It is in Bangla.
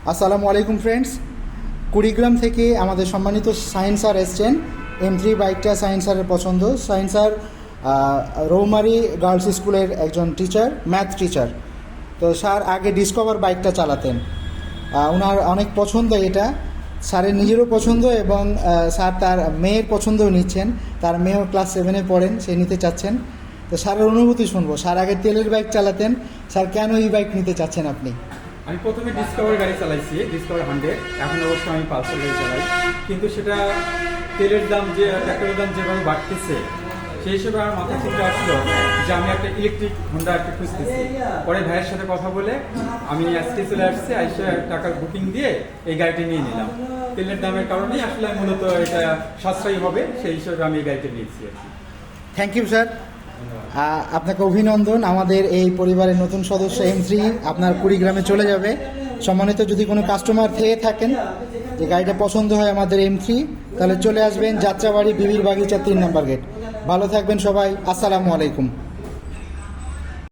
আসসালামু আলাইকুম ফ্রেন্ডস। কুড়িগ্রাম থেকে আমাদের সম্মানিত সায়েন্স স্যার এসছেন। M3 বাইকটা সায়েন্স স্যারের পছন্দ। সায়েন্স স্যার রৌমারি গার্লস স্কুলের একজন টিচার, ম্যাথ টিচার। তো স্যার আগে ডিসকভার বাইকটা চালাতেন, ওনার অনেক পছন্দ এটা, স্যারের নিজেরও পছন্দ এবং স্যার তার মেয়ের পছন্দও নিচ্ছেন। তার মেয়েও ক্লাস 7-এ পড়েন, সে নিতে চাচ্ছেন। তো স্যারের অনুভূতি শুনবো। স্যার আগে তেলের বাইক চালাতেন, স্যার কেন এই বাইক নিতে চাচ্ছেন আপনি? আমি প্রথমে ডিসকভার গাড়ি চালাইছি, ডিসকভার 100। এখন অবশ্য আমি পালসার গাড়ি চালাই, কিন্তু সেটা তেলের দাম পেট্রোলের দাম যেভাবে বাড়তেছে সেই হিসেবে আমার মাথায় চিন্তা আসলো যে আমি একটা ইলেকট্রিক হোন্ডা একটা খুঁজতেছি। পরে ভাইয়ের সাথে কথা বলে আমি আজকে চলে আসছি, আইসে টাকার বুকিং দিয়ে এই গাড়িটি নিয়ে নিলাম। তেলের দামের কারণেই আসলে মূলত এটা সাশ্রয়ী হবে, সেই হিসেবে আমি এই গাড়িটা নিয়েছি। থ্যাংক ইউ স্যার, আপনাকে অভিনন্দন। আমাদের এই পরিবারের নতুন সদস্য M3 আপনার কুড়িগ্রামে চলে যাবে। সম্মানিত যদি কোনো কাস্টমার থেকে থাকেন যে গাড়িটা পছন্দ হয় আমাদের M3, তাহলে চলে আসবেন যাত্রাবাড়ি বিবির বাগিচা 3 নম্বর গেট। ভালো থাকবেন সবাই, আসসালামু আলাইকুম।